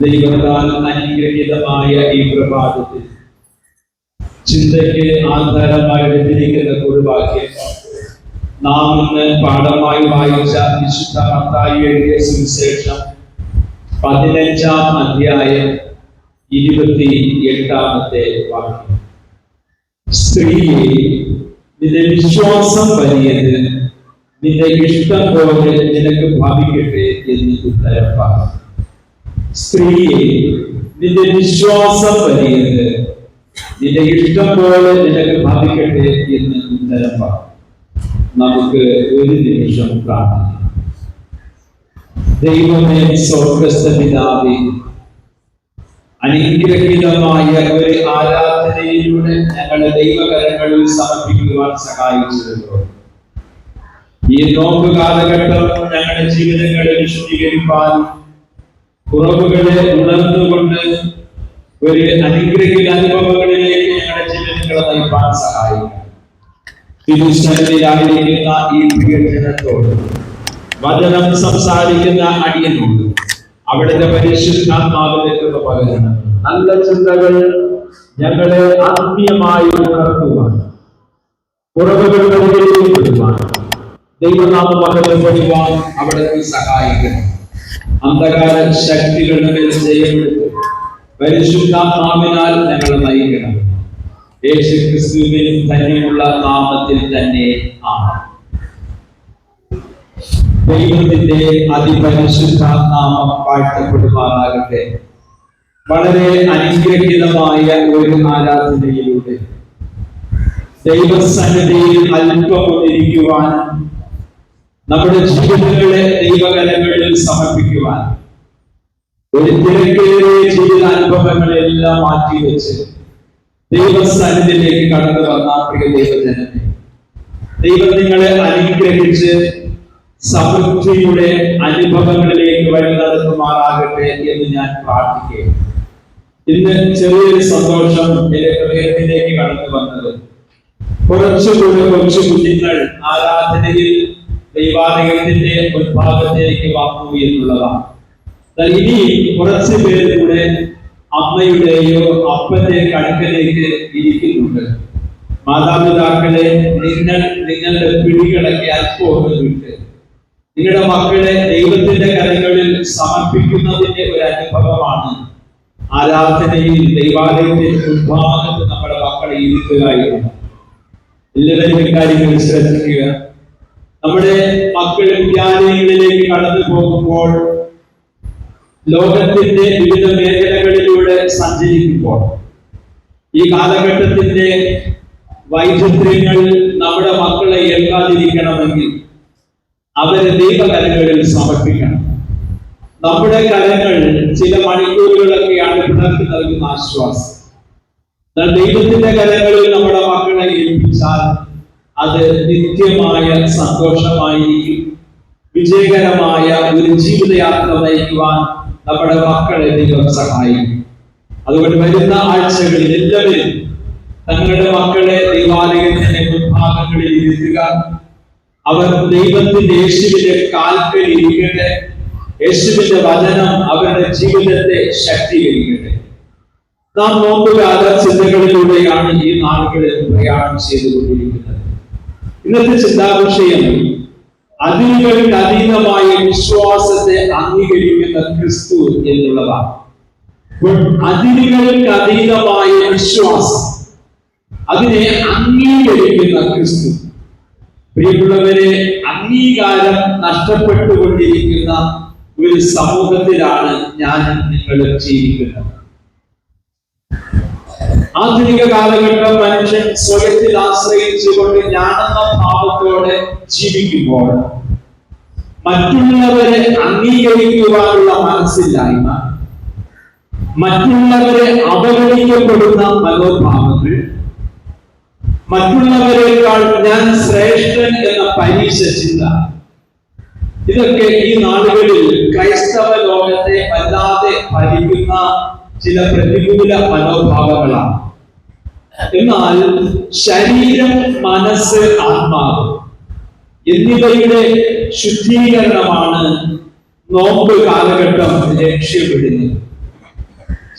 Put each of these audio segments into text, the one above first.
ദൈവത്താൽ അനുഗ്രഹീതമായ ഈ പ്രഭാതത്തിൽ ചിന്തയ്ക്ക് ആധാരമായി എടുത്തിരിക്കുന്ന ഒരു വാക്യം നാം ഇന്ന് പാഠമായി വായിച്ച വിശുദ്ധ മത്തായി എഴുതിയ സുവിശേഷം 15-ാം അധ്യായം 28-ാമത്തെ വാക്യം. സ്ത്രീയെ, നിന്റെ വിശ്വാസം വലിയത്, നിന്റെ ഇഷ്ടം പോലെ നിനക്ക് ഭവിക്കട്ടെ എന്ന് ഉത്തരം പറഞ്ഞു. സ്ത്രീയെ, നിന്റെ വിശ്വാസം വലിയത്, നിന്റെ ഇഷ്ടം പോലെ നിനക്ക് ഭവിക്കട്ടെ എന്ന് ഉത്തരം പറഞ്ഞു. നമുക്ക് ഒരു നിമിഷം പ്രാർത്ഥിക്കാം. ദൈവമേ, സ്വർഗ്ഗസ്ഥ പിതാവേ, അനുഗ്രഹീതമായ ഒരു ആരാധനയിലൂടെ ഞങ്ങളുടെ ദൈവകരങ്ങളിൽ സമർപ്പിക്കുവാൻ സഹായിച്ചല്ലോ. ഈ നോമ്പ് കാലഘട്ടം ഞങ്ങളുടെ ജീവിതങ്ങളെ വിശുദ്ധീകരിക്കാൻ, കുറവുകളെ ഉണർന്നുകൊണ്ട് ഒരു അനുഗ്രഹീത അനുഭവങ്ങളിലേക്ക് ഞങ്ങളുടെ ജീവിതങ്ങളെ നയിക്കാൻ സഹായിക്കും. തിരുസന്നിധിയിലായിരിക്കുന്ന ഈ പ്രിയജനത്തോട്, വചനം സംസാരിക്കുന്ന അടിയനോട് അവിടുത്തെ പരിശുദ്ധാത്മാവിന്റെ കൃപ പകരണം. നല്ല ചിന്തകൾ ഞങ്ങളെ ആത്മീയമായി ഉണർത്തുവാൻ, കുറവുകൾ പരിഹരിക്കപ്പെടുവാൻ, ദൈവനാമം മഹത്വപ്പെടുവാൻ അവിടുത്തെ സഹായിക്കണം. അന്ധകാര ശക്തികളുടെ മേൽ ജയമെടുത്ത് പരിശുദ്ധാത്മാവിനാൽ ഞങ്ങളെ നയിക്കണം. യേശു ക്രിസ്തുവിൻ ധന്യമുള്ള നാമത്തിൽ തന്നെ ആമേൻ. ദൈവത്തിന്റെ അതിപരിശുദ്ധ നാമം വാഴ്ത്തപ്പെടുമാറാകട്ടെ. വളരെ അനുഗ്രഹീതമായ ഒരു ആരാധനയിലൂടെ ദൈവസന്നിധിയിൽ അല്പമൊന്നിരിക്കുവാൻ, നമ്മുടെ ജീവിതങ്ങളെ ദൈവകരങ്ങളിൽ സമർപ്പിക്കുവാൻ, ഒരു തിരക്കേറിയ ജീവിതാനുഭവങ്ങളെല്ലാം മാറ്റിവെച്ച് ദൈവസന്നിധിയിലേക്ക് കടന്നു വന്ന പ്രിയ ദൈവജനത്തെ, ദൈവം നിങ്ങളെ അനുഗ്രഹിച്ച് സമൃദ്ധിയുടെ അനുഭവങ്ങളിലേക്ക് വഴി നടത്തുമാറാകട്ടെ എന്ന് ഞാൻ പ്രാർത്ഥിക്കുകയാണ്. ഇന്ന് ചെറിയൊരു സന്തോഷം എന്റെ ഹൃദയത്തിലേക്ക് കടന്നു വന്നത്, കുറച്ചുകൂടെ കൊച്ചു കുഞ്ഞുങ്ങൾ ആരാധനയിൽ ദൈവാലയത്തിന്റെ ഉത്ഭാഗത്തിലേക്ക് വന്നു എന്നുള്ളതാണ്. ഇനി കുറച്ചു പേര് കൂടെ അമ്മയുടെയോ അപ്പന്റെ കടുക്കലേക്ക് ഇരിക്കുന്നുണ്ട്. മാതാപിതാക്കളെ, നിങ്ങളുടെ പിടികളൊക്കെ അല്പം വിട്ട് നിങ്ങളുടെ മക്കളെ ദൈവത്തിന്റെ കരങ്ങളിൽ സമർപ്പിക്കുന്നതിന്റെ ഒരു അനുഭവമാണ് ആരാധനയിൽ ദൈവാലയത്തിന്റെ ഉത്ഭാഗത്ത് നമ്മുടെ മക്കളെ ഇരുത്തുക എന്നത്. എല്ലാവരും ഇക്കാര്യങ്ങൾ ശ്രദ്ധിക്കുക. നമ്മുടെ മക്കൾ വിദ്യാലയങ്ങളിലേക്ക് കടന്നു പോകുമ്പോൾ, ലോകത്തിന്റെ വിവിധ മേഖലകളിലൂടെ സഞ്ചരിക്കുമ്പോൾ, ഈ കാലഘട്ടത്തിന്റെ വൈചിത്ര്യങ്ങൾ നമ്മുടെ മക്കളെ ഏൽക്കാതിരിക്കണമെങ്കിൽ അവരെ ദൈവകരങ്ങളിൽ സമർപ്പിക്കണം. നമ്മുടെ കരങ്ങൾ ചില മണിക്കൂറുകളൊക്കെയാണ് പിണർക്ക് നൽകുന്ന ആശ്വാസം. എന്നാൽ ദൈവത്തിന്റെ കരങ്ങളിൽ നമ്മുടെ മക്കളെ ഏൽപ്പിച്ചാൽ അത് നിത്യമായ സന്തോഷമായിരിക്കും. വിജയകരമായ ഒരു ജീവിതയാത്ര നയിക്കുവാൻ നമ്മുടെ മക്കളെ ദൈവം സഹായിക്കും. അതുകൊണ്ട് വരുന്ന ആഴ്ചകളിൽ എല്ലാവരും തങ്ങളുടെ മക്കളെ ദൈവാലയത്തിന്റെ വിഭാഗങ്ങളിൽ ഇരുത്തുക. അവർ ദൈവത്തിന്റെ യേശുവിന്റെ കാൽക്കൽ ഇരിക്കട്ടെ. യേശുവിന്റെ വചനം അവരുടെ ജീവിതത്തെ ശക്തീകരിക്കട്ടെ. നാം നോമ്പുകാല ചിന്തകളിലൂടെയാണ് ഈ നാളുകളിൽ പ്രയാണം ചെയ്തുകൊണ്ടിരിക്കുന്നത്. ഇന്നത്തെ ചിന്താവിഷയം അതിരുകൾക്ക് അതീതമായ വിശ്വാസത്തെ അംഗീകരിക്കുന്ന ക്രിസ്തു എന്നുള്ളതാണ്. അതിരുകൾക്ക് അതീതമായ വിശ്വാസം, അതിനെ അംഗീകരിക്കുന്ന ക്രിസ്തു. പ്രിയമുള്ളവരെ, അംഗീകാരം നഷ്ടപ്പെട്ടുകൊണ്ടിരിക്കുന്ന ഒരു സമൂഹത്തിലാണ് ഞാൻ നിങ്ങൾ ജീവിക്കുന്നത്. ആധുനിക കാലഘട്ടം മനുഷ്യൻ സ്വയത്തിൽ ആശ്രയിച്ചുകൊണ്ട് ഞാനെന്ന ഭാവത്തോടെ ജീവിക്കുമ്പോൾ, മറ്റുള്ളവരെ അംഗീകരിക്കുവാനുള്ള മനസ്സില്ലായ്മ, മറ്റുള്ളവരെ അവഗണിക്കപ്പെടുന്ന മനോഭാവങ്ങൾ, മറ്റുള്ളവരെക്കാൾ ഞാൻ ശ്രേഷ്ഠൻ എന്ന പരീക്ഷ ചിന്ത, ഇതൊക്കെ ഈ നാളുകളിൽ ക്രൈസ്തവ ലോകത്തെ വല്ലാതെ ഭരിക്കുന്ന ചില പ്രതികൂല മനോഭാവങ്ങളാണ്. എന്നാൽ ശരീരം, മനസ്സ്, ആത്മാവ് എന്നിവയുടെ ശുദ്ധീകരണമാണ് നോമ്പ് കാലഘട്ടം ലക്ഷ്യമിടുന്നത്?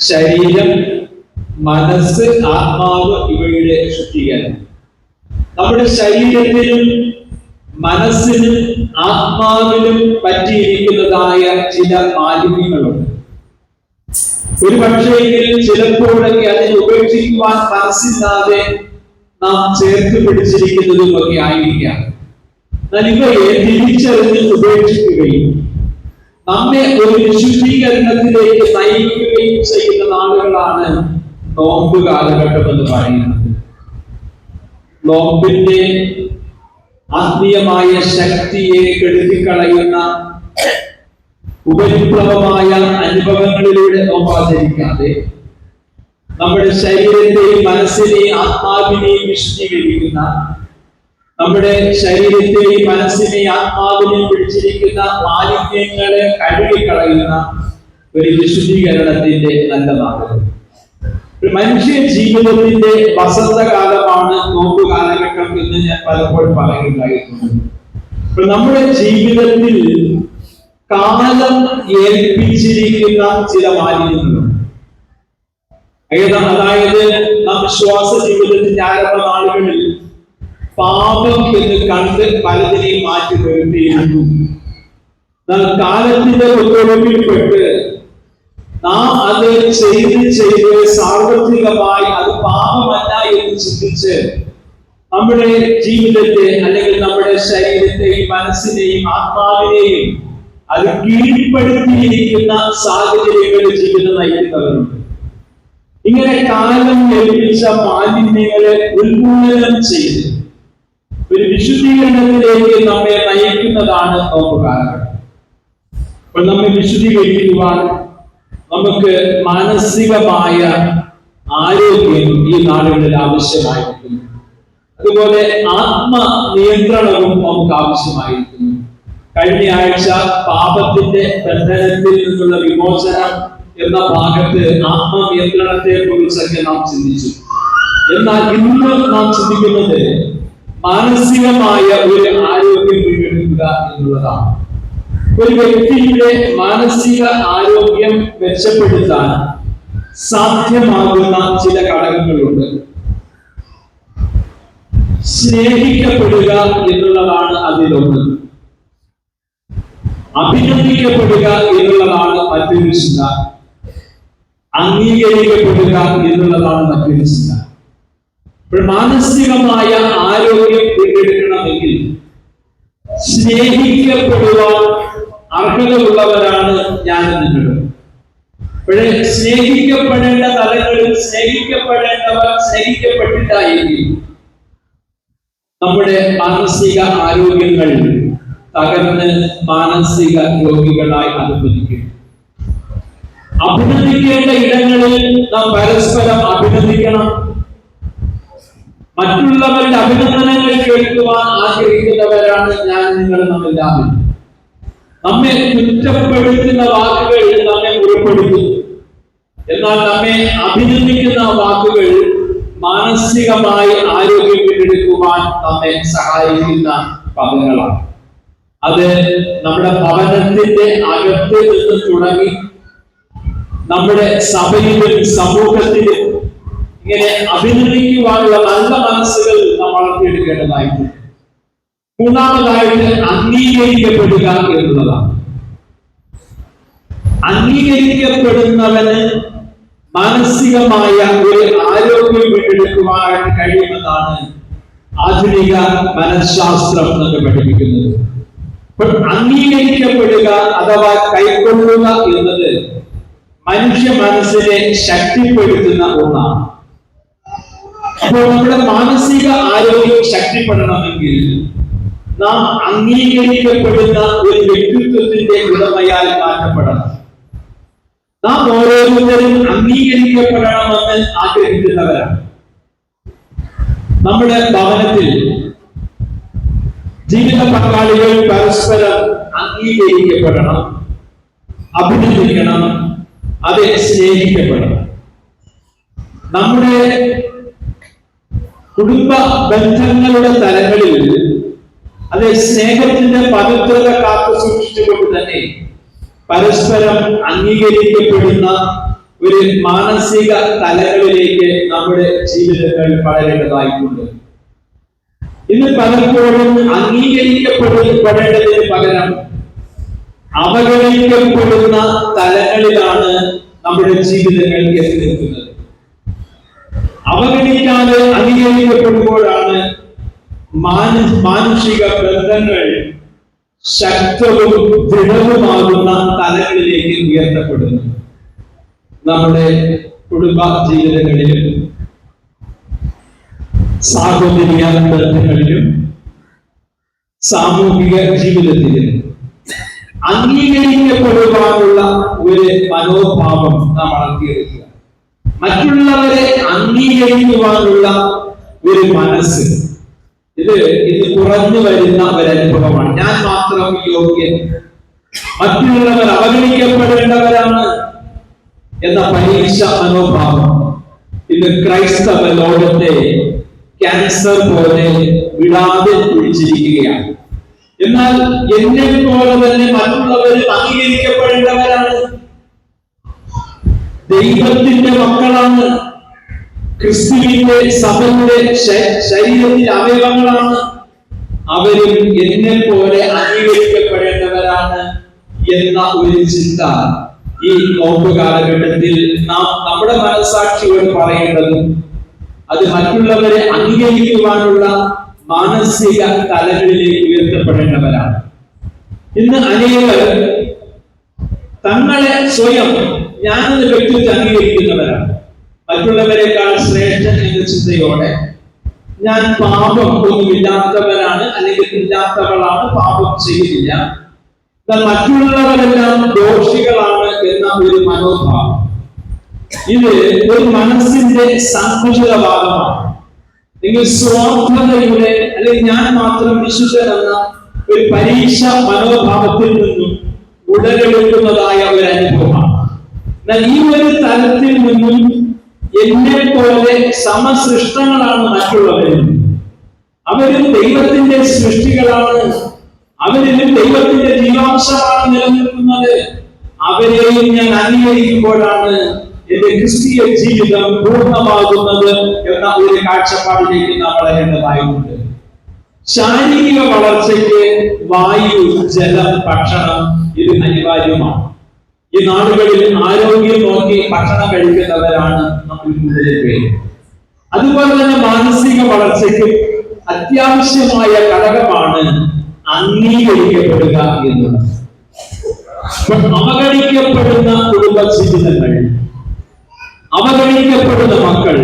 ശരീരം, മനസ്സ്, ആത്മാവ് ഇവയുടെ ശുദ്ധീകരണം. നമ്മുടെ ശരീരത്തിനും മനസ്സിനും ആത്മാവിനും പറ്റിയിരിക്കുന്നതായ ചില മാലിന്യങ്ങളുണ്ട്. ഒരു പക്ഷേയെങ്കിലും ചിലപ്പോഴൊക്കെ അതിനെ ഉപേക്ഷിക്കുവാൻ മനസ്സില്ലാതെ നാം ചേർത്ത് പിടിച്ചിരിക്കുന്നതും ഒക്കെ ആയിരിക്കാം. എന്നാൽ ഇവയെ തിരിച്ചറിഞ്ഞ് ഉപേക്ഷിക്കുകയും നമ്മെ ഒരു വിശുദ്ധീകരണത്തിലേക്ക് നയിക്കുകയും ചെയ്യുന്ന നാളുകളാണ് നോമ്പ് കാലഘട്ടം എന്ന് പറയുന്നത്. നോമ്പിന്റെ ആത്മീയമായ ശക്തിയെ കെടുത്തിക്കളയുന്ന ഉപരിപ്ലവമായ അനുഭവങ്ങളിലൂടെ നോമ്പാചരിക്കാതെ നമ്മുടെ ശരീരത്തെയും മനസ്സിനെയും ആത്മാവിനെയും വിശുദ്ധീകരിക്കുന്ന, നമ്മുടെ ശരീരത്തെയും മനസ്സിനെയും ആത്മാവിനെയും പിടിച്ചിരിക്കുന്ന മാലിന്യങ്ങളെ കഴുകിക്കളയുന്ന ഒരു വിശുദ്ധീകരണത്തിന്റെ നല്ല നാളുകൾ. മനുഷ്യ ജീവിതത്തിന്റെ വസന്തകാലമാണ് നോമ്പ് കാലഘട്ടം എന്ന് ഞാൻ പലപ്പോഴും പറയുകയായിരുന്നു. നമ്മുടെ ജീവിതത്തിൽ കാലം ഏൽപ്പിച്ചിരിക്കുന്ന ചില മാലിന്യങ്ങളുണ്ട്. അതായത് നാം വിശ്വാസ ജീവിതത്തിന്റെ ആരംഭ നാളുകളിൽ പാപം എന്ന് കണ്ട് പലതിനെയും മാറ്റി നിർത്തിയിരുന്നു. കാലത്തിന്റെ ഒത്തൊഴുപ്പിൽപ്പെട്ട് നാം അത് ചെയ്ത് സാർവത്രികമായി അത് പാപമല്ല എന്ന് ചിന്തിച്ച് നമ്മുടെ ജീവിതത്തെ അല്ലെങ്കിൽ നമ്മുടെ ശരീരത്തെയും മനസ്സിനെയും ആത്മാവിനെയും അത് കീഴ്പ്പെടുത്തിയിരിക്കുന്ന സാഹചര്യങ്ങളിൽ ജീവിതം നയിക്കുന്നവരുണ്ട്. ഇങ്ങനെ കാലം ഏൽപ്പിച്ച മാലിന്യങ്ങളെ ഉന്മൂലനം ചെയ്ത് ഒരു വിശുദ്ധീകരണത്തിലേക്ക് നമ്മെ നയിക്കുന്നതാണ് നോമ്പ് കാലഘട്ടം. അപ്പോൾ നമ്മെ വിശുദ്ധീകരിക്കുവാൻ നമുക്ക് മാനസികമായ ആരോഗ്യം ഈ നാടുകളിൽ ആവശ്യമായിരിക്കുന്നു. അതുപോലെ ആത്മനിയന്ത്രണവും നമുക്ക് ആവശ്യമായിരിക്കുന്നു. കഴിഞ്ഞ ആഴ്ച പാപത്തിന്റെ ബന്ധനത്തിൽ നിന്നുള്ള വിമോചനം എന്ന ഭാഗത്ത് ആത്മനിയന്ത്രണത്തെ കുറിച്ചൊക്കെ നാം ചിന്തിച്ചു. എന്നാൽ ഇന്ന് നാം ചിന്തിക്കുന്നത് മാനസികമായ ഒരു ആരോഗ്യം വീണ്ടെടുക്കുക എന്നുള്ളതാണ്. ഒരു വ്യക്തിയുടെ മാനസിക ആരോഗ്യം മെച്ചപ്പെടുത്താൻ സാധ്യമാകുന്ന ചില ഘടകങ്ങളുണ്ട്. സ്നേഹിക്കപ്പെടുക എന്നുള്ളതാണ് അതിലൊന്ന്. അഭിനന്ദിക്കപ്പെടുക എന്നുള്ളതാണ് മറ്റൊരു ചിന്ത. അംഗീകരിക്കപ്പെടുക എന്നുള്ളതാണ് മറ്റൊരു ചിന്ത. മാനസികമായ ആരോഗ്യം വീണ്ടെടുക്കണമെങ്കിൽ സ്നേഹിക്കപ്പെടുവാൻ അർഹതയുള്ളവരാണ് ഞാൻ നിങ്ങൾ. പക്ഷേ സ്നേഹിക്കപ്പെടേണ്ട തലങ്ങളിൽ സ്നേഹിക്കപ്പെടേണ്ടവർ സ്നേഹിക്കപ്പെട്ടില്ല എങ്കിൽ നമ്മുടെ മാനസിക ആരോഗ്യങ്ങൾ തകർന്ന് മാനസിക രോഗികളായി അനുഭവിക്കും. അഭിനന്ദിക്കേണ്ട ഇടങ്ങളിൽ നാം പരസ്പരം അഭിനന്ദിക്കണം. മറ്റുള്ളവരുടെ അഭിനന്ദനങ്ങൾ കേൾക്കുവാൻ ആഗ്രഹിക്കുന്നവരാണ് ഞാൻ നിങ്ങൾ നമ്മളെല്ലാവരും. നമ്മെ കുറ്റപ്പെടുത്തുന്ന വാക്കുകൾ നമ്മെ മുറിപ്പെടുത്തുന്നു. എന്നാൽ നമ്മെ അഭിനന്ദിക്കുന്ന വാക്കുകൾ മാനസികമായി ആരോഗ്യം വീണ്ടെടുക്കുവാൻ നമ്മെ സഹായിക്കുന്ന പദങ്ങളാണ്. അത് നമ്മുടെ ഭവനത്തിന്റെ അകത്ത് നിന്ന് തുടങ്ങി നമ്മുടെ സഭയിലും സമൂഹത്തിലും ഇങ്ങനെ അഭിനന്ദിക്കുവാനുള്ള നല്ല മനസ്സുകൾ നാം വളർത്തിയെടുക്കേണ്ടതായിട്ടുണ്ട്. മൂന്നാമതായിട്ട് അംഗീകരിക്കപ്പെടുക എന്നുള്ളതാണ്. അംഗീകരിക്കപ്പെടുന്നവന് മാനസികമായ ഒരു ആരോഗ്യം വീണ്ടെടുക്കുവാനായിട്ട് കഴിയുമെന്നാണ് ആധുനിക മനഃശാസ്ത്രം നമുക്ക് പഠിപ്പിക്കുന്നത്. അംഗീകരിക്കപ്പെടുക അഥവാ കൈക്കൊള്ളുക എന്നത് മനുഷ്യ മനസ്സിനെ ശക്തിപ്പെടുത്തുന്ന ഒന്നാണ്. അപ്പോൾ നമ്മുടെ മാനസിക ആരോഗ്യം ശക്തിപ്പെടണമെങ്കിൽ നാം അംഗീകരിക്കപ്പെടുന്ന ഒരു വ്യക്തിത്വത്തിന്റെ ഉടമയാൽ മാറ്റപ്പെടണം. നാം ഓരോരുത്തരും അംഗീകരിക്കപ്പെടണമെന്ന് ആഗ്രഹിക്കുന്നവരാണ്. നമ്മുടെ ഭവനത്തിൽ ജീവിത പങ്കാളികൾ പരസ്പരം അംഗീകരിക്കപ്പെടണം, അഭിനന്ദിക്കണം, അതെ സ്നേഹിക്കപ്പെടണം. നമ്മുടെ കുടുംബ ബന്ധങ്ങളുടെ തലങ്ങളിൽ അതെ സ്നേഹത്തിന്റെ പവിത്രത കാത്തു സൂക്ഷിച്ചുകൊണ്ട് തന്നെ പരസ്പരം അംഗീകരിക്കപ്പെടുന്ന ഒരു മാനസിക തലങ്ങളിലേക്ക് നമ്മുടെ ജീവിതങ്ങൾ വളരേണ്ടതായിട്ടുണ്ട്. ഇന്ന് പലപ്പോഴും അംഗീകരിക്കപ്പെടേണ്ടതിന് പകരം അവഗണിക്കപ്പെടുന്ന തലങ്ങളിലാണ് നമ്മുടെ ജീവിതങ്ങൾ എത്തി നിൽക്കുന്നത്. അവഗണിക്കാതെ അംഗീകരിക്കപ്പെടുമ്പോഴാണ് മാനുഷിക ബന്ധങ്ങൾ ശക്തവും ദൃഢവുമാകുന്ന തലങ്ങളിലേക്ക് ഉയർത്തപ്പെടുന്നു. നമ്മുടെ കുടുംബ ജീവിതങ്ങളിലും സാഹോദര്യ ബന്ധങ്ങളിലും സാമൂഹിക ജീവിതത്തിലും അംഗീകരിക്കപ്പെടുവാനുള്ള ഒരു മനോഭാവം നാം വളർത്തിയെടുക്കുക. മറ്റുള്ളവരെ അംഗീകരിക്കുവാനുള്ള ഒരു മനസ്സ്, ഇത് കുറഞ്ഞു വരുന്ന ഒരനുഭവമാണ്. ഞാൻ മാത്രം യോഗ്യൻ, മറ്റുള്ളവർ അവഗണിക്കപ്പെടേണ്ടവരാണ് എന്ന പരീക്ഷ മനോഭാവം ഇന്ന് ക്രൈസ്തവ ലോകത്തെ ക്യാൻസർ പോലെ വിടാതെ പിടിച്ചിരിക്കുകയാണ്. എന്നാൽ എന്നെ പോലെ തന്നെ മറ്റുള്ളവർ അംഗീകരിക്കപ്പെടേണ്ടവരാണ്, ദൈവത്തിന്റെ മക്കളാണ്, ക്രിസ്തുവിന്റെ സഭയുടെ ശരീരത്തിലെ അവയവങ്ങളാണ്, അവരും എന്നെ പോലെ അംഗീകരിക്കപ്പെടേണ്ടവരാണ് എന്ന ഒരു ചിന്ത ഈ നോമ്പ് കാലഘട്ടത്തിൽ നാം നമ്മുടെ മനസാക്ഷിയോട് പറയേണ്ടതും അത് മറ്റുള്ളവരെ അംഗീകരിക്കുവാനുള്ള മാനസിക തലങ്ങളിലേക്ക് ഉയർത്തപ്പെടേണ്ടവരാണ്. ഇന്ന് അനേകർ തങ്ങളെ സ്വയം ഞാനെന്ന് വ്യക്തിത്വം അംഗീകരിക്കുന്നവരാണ്. മറ്റുള്ളവരെക്കാൾ ശ്രേഷ്ഠൻ എന്ന ചിന്തയോടെ ഞാൻ പാപം ഒന്നുമില്ലാത്തവനാണ് അല്ലെങ്കിൽ ഇല്ലാത്തവളാണ്, പാപം ചെയ്യുന്നില്ല, മറ്റുള്ളവരെല്ലാം ദോഷികളാണ് എന്ന ഒരു മനോഭാവം. ഇത് ഒരു മനസ്സിന്റെ സങ്കുചിത ഭാഗമാണ്. നിങ്ങൾ സ്വാർത്ഥതയുടെ അല്ലെങ്കിൽ ഞാൻ മാത്രം വിശുദ്ധൻ എന്ന ഒരു പരീക്ഷ മനോഭാവത്തിൽ നിന്നും ഉടലെടുക്കുന്നതായ ഒരു അനുഭവമാണ്. എന്നാൽ ഈ ഒരു തലത്തിൽ നിന്നും എന്നെ പോലെ സമസൃഷ്ടങ്ങളാണ് മറ്റുള്ളവരും, അവരും ദൈവത്തിന്റെ സൃഷ്ടികളാണ്, അവരിലും ദൈവത്തിന്റെ ജീവാംശമാണ് നിലനിൽക്കുന്നത്, അവരെയും ഞാൻ അംഗീകരിക്കുമ്പോഴാണ് എന്റെ ക്രിസ്തീയ ജീവിതം പൂർണ്ണമാകുന്നത് എന്ന ഒരു കാഴ്ചപ്പാടിലേക്ക് നാം വളരേണ്ടതായിട്ടുണ്ട്. ശാരീരിക വളർച്ചയ്ക്ക് വായു, ജലം, ഭക്ഷണം ഇത് അനിവാര്യമാണ്. ഈ നാടുകളിൽ ആരോഗ്യം നോക്കി ഭക്ഷണം കഴിക്കുന്നവരാണ് നമ്മൾ കൂടുതൽ പേര്. അതുപോലെ തന്നെ മാനസിക വളർച്ചയ്ക്ക് അത്യാവശ്യമായ ഘടകമാണ് അംഗീകരിക്കപ്പെടുക എന്നുള്ളത്. അവഗണിക്കപ്പെടുന്ന കുടുംബ ജീവിതങ്ങൾ, അവഗണിക്കപ്പെടുന്ന മക്കൾ,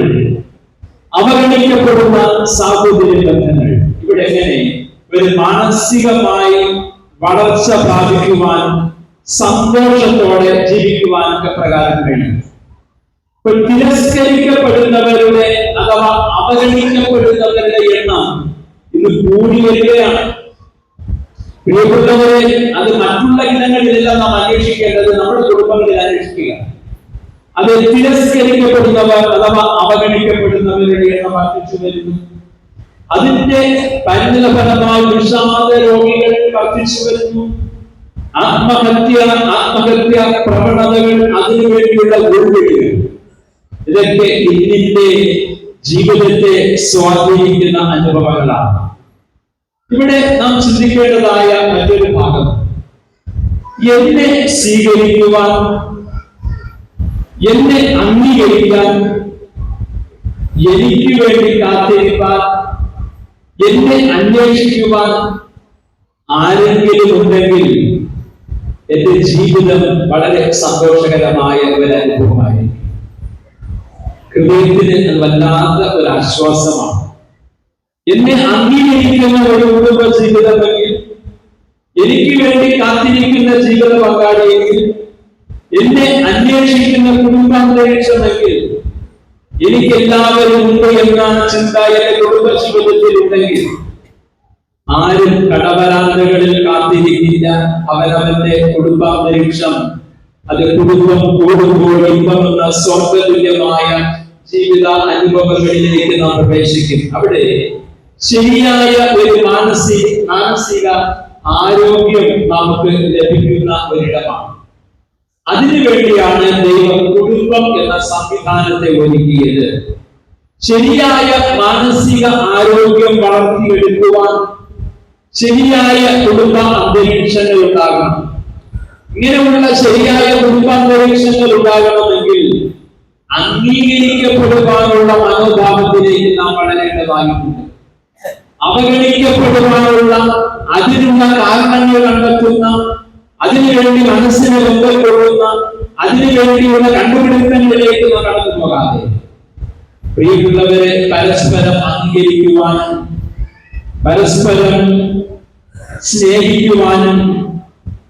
അവഗണിക്കപ്പെടുന്ന സാഹോദര്യ ബന്ധങ്ങൾ, ഇവിടെ എങ്ങനെ ഒരു മാനസികമായി വളർച്ച പ്രാപിക്കുവാൻ, സന്തോഷത്തോടെ ജീവിക്കുവാൻ ഒക്കെ പ്രകാരം കഴിയും. തിരസ്കരിക്കപ്പെടുന്നവരുടെ അഥവാ അവഗണിക്കപ്പെടുന്നവരുടെ എണ്ണം ഇന്ന് കൂടി വരികയാണ്. പ്രിയപ്പെട്ടവരെ, അത് മറ്റുള്ള ഇടങ്ങളിലെല്ലാം നാം അന്വേഷിക്കേണ്ടത് നമ്മുടെ കുടുംബങ്ങളിൽ അന്വേഷിക്കുക. അത് തിരസ്കരിക്കപ്പെടുന്നവർ അഥവാ അവഗണിക്കപ്പെടുന്നവരുടെ എണ്ണം വർദ്ധിച്ചു വരുന്നു. അതിന്റെ പരിണിതഫലമായി വിഷാദ രോഗികൾ വർദ്ധിച്ചു വരുന്നു. ആത്മഹത്യ പ്രവണതകൾ, അതിനുവേണ്ടിയുള്ള ഉൾവിളികൾ, ഇതൊക്കെ ഇന്നിന്റെ ജീവിതത്തെ സ്വാധീനിക്കുന്ന അനുഭവങ്ങളാണ്. ഇവിടെ നാം ചിന്തിക്കേണ്ടതായ മറ്റൊരു ഭാഗം, എന്നെ സ്വീകരിക്കുവാൻ, എന്നെ അംഗീകരിക്കാൻ, എനിക്ക് വേണ്ടി കാത്തിരിക്കാൻ, എന്നെ അന്വേഷിക്കുവാൻ ആരെങ്കിലും ഉണ്ടെങ്കിൽ എന്റെ ജീവിതം വളരെ സന്തോഷകരമായ ഒരു അനുഭവമായിരിക്കും. ഹൃദയത്തിന് വല്ലാത്ത ഒരു ആശ്വാസമാണ്. എന്നെ അംഗീകരിക്കുന്ന ഒരു കുടുംബ ജീവിതമെങ്കിൽ, എനിക്ക് വേണ്ടി കാത്തിരിക്കുന്ന ജീവിത പങ്കാളിയെങ്കിൽ, എന്നെ അന്വേഷിക്കുന്ന കുടുംബാന്തരീക്ഷമെങ്കിൽ, എനിക്ക് എല്ലാവരും ഉണ്ട് എന്ന ചിന്ത എന്റെ കുടുംബ ജീവിതത്തിൽ ഉണ്ടെങ്കിൽ ആരും കടവരാന്തകളിൽ കാത്തിരിക്കില്ല. അവനവന്റെ കുടുംബാന്തരീക്ഷം, അത് കുടുംബം കൂടുമ്പോൾ ഇമ്പമെന്ന സ്വർഗതുല്യമായ ജീവിത അനുഭവങ്ങളിലേക്ക് നാം പ്രവേശിക്കും. അവിടെ ശരിയായ ഒരു മാനസിക ആരോഗ്യം നമുക്ക് ലഭിക്കുന്ന ഒരിടമാണ്. അതിനു വേണ്ടിയാണ് ദൈവം കുടുംബം എന്ന സംവിധാനത്തെ ഒരുക്കിയത്. ശരിയായ മാനസിക ആരോഗ്യം വളർത്തിയെടുക്കുവാൻ ശരിയായ കുടുംബ അന്തരീക്ഷങ്ങൾ ഉണ്ടാകണം. ഇങ്ങനെയുള്ള ശരിയായ കുടുംബ അന്തരീക്ഷങ്ങൾ ഉണ്ടാകണമെങ്കിൽ അംഗീകരിക്കപ്പെടുവാനുള്ള മനോഭാവത്തിലേക്ക് നാം വളരേണ്ടതായിട്ടുണ്ട്. അവഗണിക്കപ്പെടുവാനുള്ള, അതിനുള്ള കാരണങ്ങൾ കണ്ടെത്തുന്ന, അതിനുവേണ്ടി മനസ്സിനെ ബന്ധപ്പെടുന്ന, അതിനുവേണ്ടിയുള്ള കണ്ടുപിടുത്തങ്ങളിലേക്ക് നാം കടന്നു പോകാതെ പ്രിയമുള്ളവരെ പരസ്പരം അംഗീകരിക്കുവാനും പരസ്പരം സ്നേഹിക്കുവാനും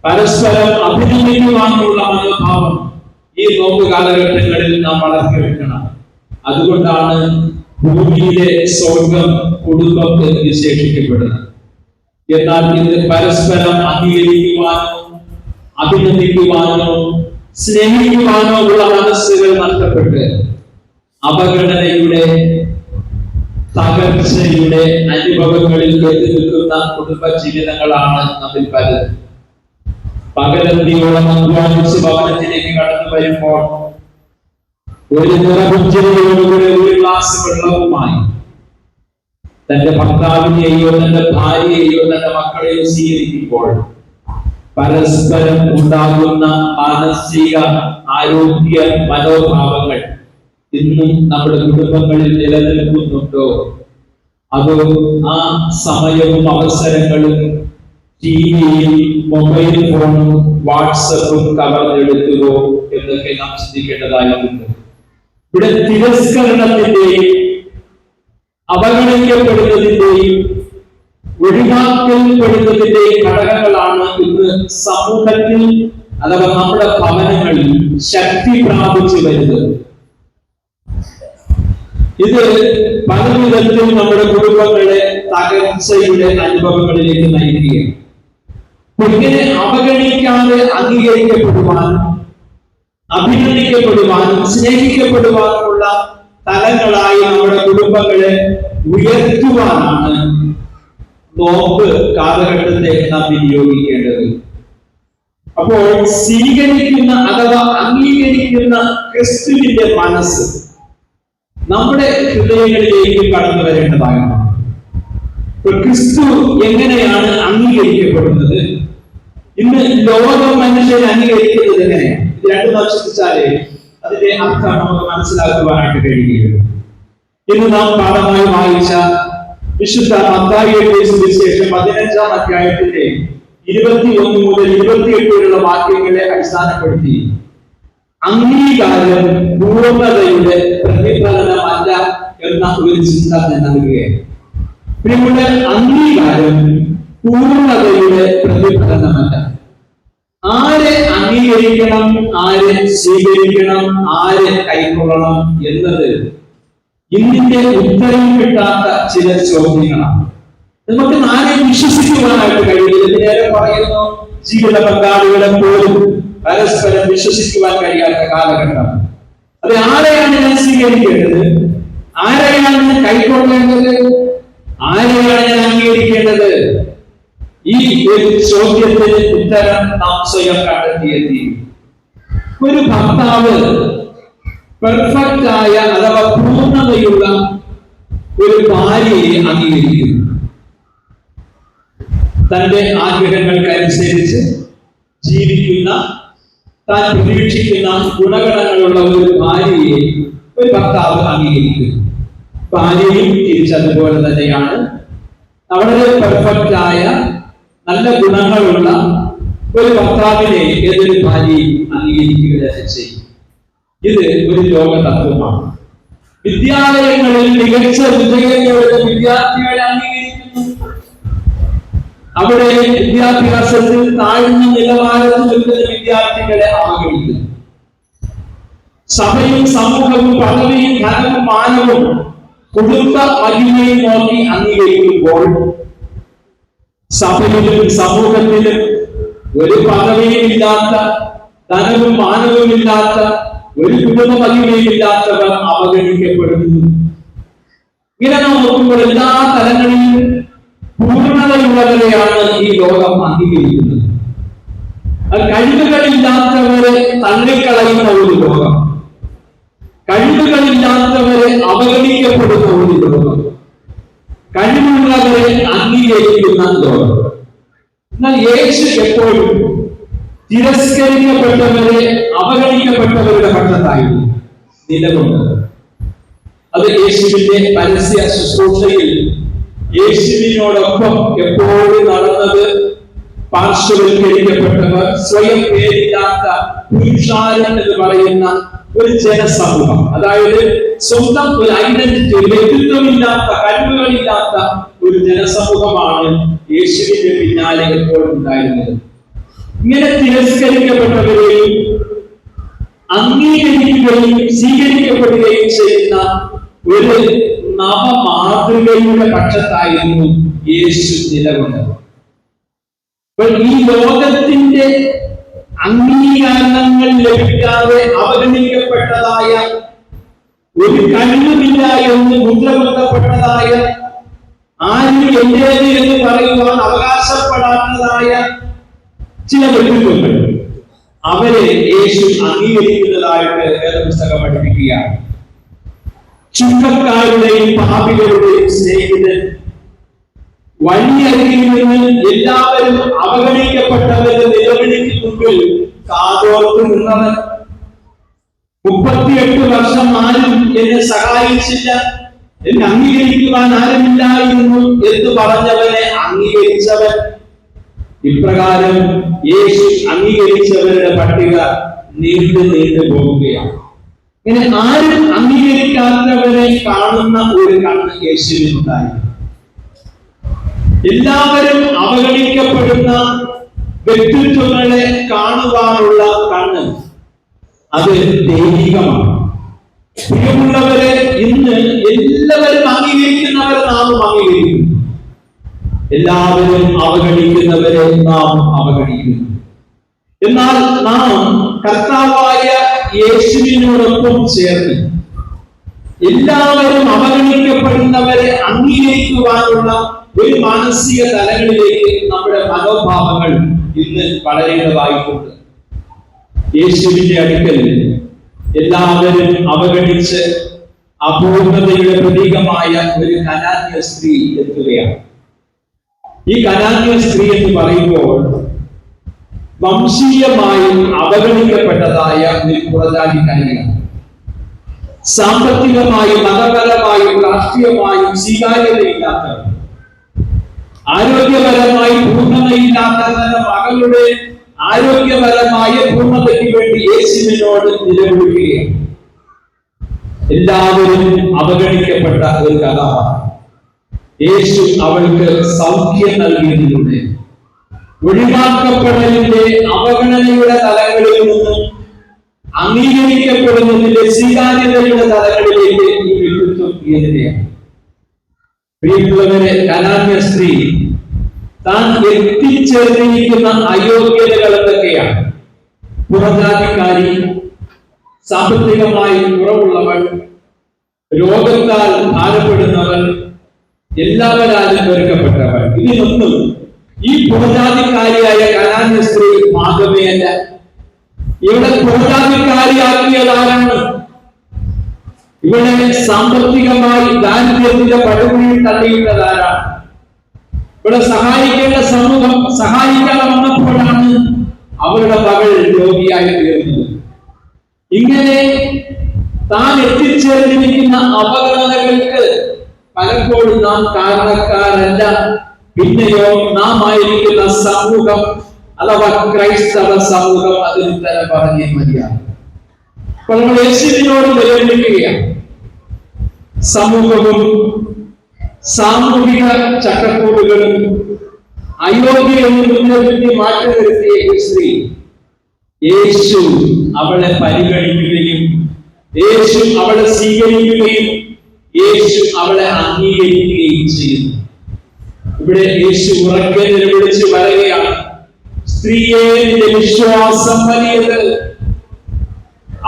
പരസ്പരം അഭിനന്ദിക്കുവാനുമുള്ള മനോഭാവം ഈ നോമ്പ് കാലഘട്ടങ്ങളിൽ നാം വളർത്തിയെടുക്കണം. അതുകൊണ്ടാണ് ഭൂമിയിലെ സ്വർഗം കുടുംബം എന്ന് വിശേഷിക്കപ്പെടുന്നത്. എന്നാൽ ഇത് പരസ്പരം അംഗീകരിക്കുവാനോ അഭിനന്ദിക്കുവാനോ സ്നേഹിക്കുവാനോ ഉള്ള മനസ്സുകൾ നഷ്ടപ്പെട്ട് അപകടനയുടെ തകർച്ചയുടെ അനുഭവങ്ങളിൽ എത്തി നിൽക്കുന്ന കുടുംബ ജീവിതങ്ങളാണ് നമ്മിൽ പലരും. പകലന്തിയോളം അധ്വാനിച്ച് ഭവനത്തിലേക്ക് കടന്നു വരുമ്പോൾ ഒരു നിറപുഞ്ചിരിയോടുകൂടെ ഒരു ഗ്ലാസ് വെള്ളവുമായി തന്റെ ഭർത്താവിനെയോ തന്റെ ഭാര്യയെയോ തന്റെ മക്കളെയോ സ്വീകരിക്കുമ്പോൾ പരസ്പരം ഉണ്ടാകുന്ന മാനസിക ആരോഗ്യ മനോഭാവങ്ങൾ ഇന്നും നമ്മുടെ കുടുംബങ്ങളിൽ നിലനിൽക്കുന്നുണ്ടോ? അതോ ആ സമയവും അവസരങ്ങളും ടിവിയും മൊബൈൽ ഫോണും വാട്സപ്പും കവർന്നെടുത്തുവോ എന്നൊക്കെ നാം ചിന്തിക്കേണ്ടതായിട്ടുണ്ട്. ഇവിടെ തിരസ്കരണത്തിന്റെയും അവഗണിക്കപ്പെടുന്നതിന്റെയും ഒഴിവാക്കപ്പെടുന്നതിന്റെയും ഘടകങ്ങളാണ് ഇന്ന് സമൂഹത്തിൽ അഥവാ നമ്മുടെ ഭവനങ്ങളിൽ ശക്തി പ്രാപിച്ചു വരുന്നത്. ഇത് പല വിധത്തിൽ നമ്മുടെ കുടുംബങ്ങളെ തകർച്ചയുടെ അനുഭവങ്ങളിലേക്ക് നയിക്കുകയാണ്. ഇങ്ങനെ അവഗണിക്കാതെ അംഗീകരിക്കപ്പെടുവാനും അഭിനന്ദിക്കപ്പെടുവാനും സ്നേഹിക്കപ്പെടുവാനുമുള്ള തലങ്ങളായി നമ്മുടെ കുടുംബങ്ങളെ ഉയർത്തുവാനാണ് നോമ്പ് കാലഘട്ടത്തെ നാം വിനിയോഗിക്കേണ്ടത്. അപ്പോൾ സ്വീകരിക്കുന്ന അഥവാ അംഗീകരിക്കുന്ന ക്രിസ്തുവിന്റെ മനസ്സ് നമ്മുടെ ഹൃദയങ്ങളിലേക്ക് കടന്നു വരേണ്ടതാകണം. ക്രിസ്തു എങ്ങനെയാണ് അംഗീകരിക്കപ്പെടുന്നത്? ഇന്ന് ലോകം മനുഷ്യനെ അംഗീകരിക്കുന്നത് എങ്ങനെയാണ്? ഇത് രണ്ടു നാം ചിന്തിച്ചാലേ അതിന്റെ അർത്ഥം നമുക്ക് മനസ്സിലാക്കുവാനായിട്ട് കഴിയുകയുള്ളൂ. ഇന്ന് നാം പാഠമായി വായിച്ച വിശുദ്ധ മത്തായിയുടെ സുവിശേഷം 15-ാം അധ്യായത്തിന്റെ 21 മുതൽ 28 വരെയുള്ള വാക്യങ്ങളെ അടിസ്ഥാനപ്പെടുത്തി അംഗീകാരം പൂർണ്ണതയുടെ പ്രതിഫലനമല്ല എന്ന ഒരു ചിന്ത നൽകുകയാണ്. നമ്മുടെ അംഗീകാരം പൂർണ്ണതയുടെ പ്രതിഫലനമല്ല. ആരെ അംഗീകരിക്കണം, ആരെ സ്വീകരിക്കണം, ആരെ കൈക്കൊള്ളണം എന്നത് ഇന്നിന്റെ ഉത്തരം കിട്ടാത്ത ചില ചോദ്യങ്ങളാണ്. നമുക്ക് ആരെയും വിശ്വസിക്കുവാനായിട്ട് കഴിയില്ല. നേരെ പറയുന്നു, ജീവിത പങ്കാളികളെ പോലും പരസ്പരം വിശ്വസിക്കുവാൻ കഴിയാത്ത കാലഘട്ടം. അത് ആരെയാണ് ഞാൻ സ്വീകരിക്കേണ്ടത്, ആരെയാണ് ഞാൻ കൈക്കൊള്ളേണ്ടത്, ആരെയാണ് ഞാൻ അംഗീകരിക്കേണ്ടത്? ഈ ഒരു ചോദ്യത്തിന് ഉത്തരം നാം സ്വയം കണ്ടെത്തിയെത്തി. ഒരു ഭർത്താവ് പെർഫെക്റ്റ് ആയ അഥവാ പൂർണ്ണതയുള്ള ഒരു ഭാര്യയെ അംഗീകരിക്കുന്നു. തന്റെ ആഗ്രഹങ്ങൾക്കനുസരിച്ച് ജീവിക്കുന്ന, താൻ പ്രതീക്ഷിക്കുന്ന ഗുണഗണങ്ങളുള്ള ഒരു ഭാര്യയെ ഒരു ഭർത്താവ് അംഗീകരിക്കുന്നു. ഭാര്യയും തിരിച്ചതുപോലെ തന്നെയാണ്. വളരെ പെർഫെക്റ്റ് ആയ നല്ല ഗുണങ്ങളുള്ള ഒരു ഭർത്താവിനെ ഏതൊരു ഭാര്യയും അംഗീകരിക്കുക ചെയ്യും. ഇത് ഒരു ലോക തത്വമാണ്. വിദ്യാലയങ്ങളിൽ മികച്ച വിജയങ്ങളുടെ വിദ്യാർത്ഥികളെ അംഗീകരിക്കുന്നു. അവിടെ വിദ്യാഭ്യാസത്തിൽ താഴ്ന്ന നിലവാരത്തിൽ നിൽക്കുന്ന വിദ്യാർത്ഥികളെ അവഗണിക്കുന്നു. സഭയും സമൂഹവും പദവിയും ധനവും മാനവും കുടുംബ മഹിമയും നോക്കി അംഗീകരിക്കുമ്പോൾ സഭയിലും സമൂഹത്തിലും ഒരു പദവിയും ഇല്ലാത്ത, ധനവും മാനവും ഇല്ലാത്ത, ഒരു കുടുംബ മഹിമയും ഇല്ലാത്തവർ അവഗണിക്കപ്പെടുന്നു. ഇങ്ങനെ നാം നോക്കുമ്പോൾ എല്ലാ തലങ്ങളിലും പൂർണ്ണതയുള്ളവരെയാണ് ഈ ലോകം അംഗീകരിക്കുന്നത്. കഴിവുകളില്ലാത്തവരെ കഴിവുകളില്ലാത്തവരെ അവഗണിക്കപ്പെടുന്ന ഒരു ലോകം, കഴിവുള്ളവരെ അംഗീകരിക്കുന്ന ലോകം. എന്നാൽ യേശു എപ്പോഴും തിരസ്കരിക്കപ്പെട്ടവരെ, അവഗണിക്കപ്പെട്ടവരുടെ പക്ഷത്തായിരുന്നു നിലകൊണ്ടത്. അത് യേശുവിന്റെ പരസ്യ ശുശ്രൂഷയിൽ യേശുവിനോടൊപ്പം എപ്പോഴും നടന്നത് പാർശ്വവൽക്കരിക്കപ്പെട്ടവർ, സ്വയം പേരില്ലാത്ത പുരുഷാരം എന്ന് പറയുന്ന ഒരു ജനസമൂഹം. അതായത് സ്വന്തം ഒരു ഐഡന്റിറ്റി, വ്യക്തിത്വമില്ലാത്ത, കഴിവുകളില്ലാത്ത ഒരു ജനസമൂഹമാണ് യേശുവിന്റെ പിന്നാലെ എപ്പോഴും ഉണ്ടായിരുന്നത്. ഇങ്ങനെ തിരസ്കരിക്കപ്പെട്ടവരെയും അംഗീകരിക്കുകയും സ്വീകരിക്കപ്പെടുകയും ചെയ്യുന്ന ഒരു നവമാതൃകയുടെ പക്ഷത്തായിരുന്നു യേശു നിലകൊണ്ടത്. ഈ ലോകത്തിന്റെ അംഗീകാരങ്ങൾ ലഭിക്കാതെ അവഗണിക്കപ്പെട്ടതായ, ഒരു കഴിവുമില്ല എന്ന് മുദ്രകുത്തപ്പെട്ടതായ, ആരും എന്റേത് എന്ന് പറയുവാൻ അവകാശപ്പെടാത്തതായ ചില വ്യക്തിത്വങ്ങൾ, അവരെ യേശു അംഗീകരിക്കുന്നതായിട്ട് വേദപുസ്തകം പഠിപ്പിക്കുകയാണ്. ചുങ്കക്കാരുടെയും പാപികളുടെയും സ്നേഹിതൻ, വഴിയരികിൽ നിന്ന് എല്ലാവരും അവഗണിക്കപ്പെട്ടവരുടെ നിലവിളിക്ക് മുമ്പിൽ കാതോർത്ത് നിന്നവൻ, 38 വർഷം ആരും എന്നെ സഹായിച്ചില്ല, എന്നെ അംഗീകരിക്കുവാൻ ആരുമില്ലായിരുന്നു എന്ന് പറഞ്ഞവനെ അംഗീകരിച്ചവൻ. ഇപ്രകാരം യേശു അംഗീകരിച്ചവരുടെ പട്ടിക നീണ്ടു പോവുകയാണ്. ഇങ്ങനെ ആരും അംഗീകരിക്കാത്തവരെ കാണുന്ന ഒരു കണ്ണ് യേശുവിനുണ്ടായി. എല്ലാവരും അവഗണിക്കപ്പെടുന്ന വ്യക്തിത്വങ്ങളെ കാണുവാനുള്ള കണ്ണ്, അത് ദൈവികമാണ്. പ്രിയമുള്ളവരെ, ഇന്ന് എല്ലാവരും അംഗീകരിക്കുന്നവരെ നാം അംഗീകരിക്കുന്നു, എല്ലാവരും അവഗണിക്കുന്നവരെ നാം അവഗണിക്കുന്നു. എന്നാൽ നാം കർത്താവായ യേശുവിനോടൊപ്പം ചേർന്ന് എല്ലാവരും അവഗണിക്കപ്പെടുന്നവരെ അംഗീകരിക്കുവാനുള്ള ഒരു മാനസിക തലങ്ങളിലേക്ക് നമ്മുടെ മനോഭാവങ്ങൾ ഇന്ന് വളരേണ്ടതായിട്ടുണ്ട്. യേശുവിന്റെ അടുക്കൽ എല്ലാവരും അവഗണിച്ച് അപൂർണതയുടെ പ്രതീകമായ ഒരു കനാന്യ സ്ത്രീ എത്തുകയാണ്. ഈ കനാന്യ സ്ത്രീ എന്ന് പറയുമ്പോൾ വംശീയമായും അവഗണിക്കപ്പെട്ടതായ ഒരു പുറജാതിക്കാരിയാണ്. സാമ്പത്തികമായും മതപരമായും രാഷ്ട്രീയമായും സ്വീകാര്യതയില്ലാത്തവർ, ആരോഗ്യപരമായി പൂർണ്ണതയില്ലാത്ത മകളുടെ ആരോഗ്യപരമായ പൂർണ്ണതയ്ക്ക് വേണ്ടി യേശുവിനോട് നിലവിളിക്കുകയാണ്. എല്ലാവരും അവഗണിക്കപ്പെട്ട ഒരു കഥാപാത്രം. യേശു അവൾക്ക് സൗഖ്യം നൽകിയതിലൂടെ ഒഴിവാക്കപ്പെടലിന്റെ, അവഗണനയുടെ തലങ്ങളിൽ നിന്നും അംഗീകരിക്കപ്പെടുന്നതിന്റെ സ്വീകാര്യതയുടെ തലങ്ങളിലേക്ക് ഈ വ്യക്തിത്വം ഉയരുകയാണ്. പ്രിയമുള്ളവരെ, കനാന്യ സ്ത്രീ താൻ എത്തിച്ചേർന്നിരിക്കുന്ന അയോഗ്യതകൾ എന്തൊക്കെയാണ്? പുറജാതിക്കാരി, സാമ്പത്തികമായി കുറവുള്ളവൾ, രോഗത്താൽ ഭാരപ്പെടുന്നവൾ, എല്ലാവരാലും വെറുക്കപ്പെട്ടവൾ. ഇതിനൊന്നും ഈ പുറജാതിക്കാരിയായ കനാന്യ സ്ത്രീ ഭാഗമേയല്ല. ഇവിടെ പുറജാതിക്കാരിയാക്കിയതാരാണ്? ഇവിടെ സാമ്പത്തികമായി ദാരിദ്ര്യത്തിന്റെ പടുകുഴിയിൽ തള്ളിയിട്ടതാരാണ്? ഇവിടെ സഹായിക്കേണ്ട സമൂഹം സഹായിക്കാതെ വന്നപ്പോഴാണ് അവരുടെ മകൾ രോഗിയായി തീർന്നത്. ഇങ്ങനെ താൻ എത്തിച്ചേർന്നിരിക്കുന്ന അപകടങ്ങൾക്ക് പലപ്പോഴും നാം കാരണക്കാരല്ല. പിന്നെയോ നാം ആയിരിക്കുന്ന സമൂഹം അഥവാ ക്രൈസ്തവ സമൂഹം അതിന് ഉത്തരം പറഞ്ഞേ മതിയാണ്. അപ്പോൾ നമ്മൾ യേശുവിനോട് നിലവിളിക്കുകയാണ്. സമൂഹവും സാമൂഹിക ചട്ടക്കൂടുകളും അയോഗ്യയെന്ന് മുൻനിർത്തി മാറ്റി നിർത്തിയ സ്ത്രീ, യേശു അവളെ പരിഗണിക്കുകയും യേശു അവളെ സ്വീകരിക്കുകയും യേശു അവളെ അംഗീകരിക്കുകയും ചെയ്യുന്നു. ഇവിടെ യേശു ഉറക്കെ നിലവിളിച്ച് പറയുകയാണ്, സ്ത്രീയെ, നിന്റെ വിശ്വാസം വലിയത്.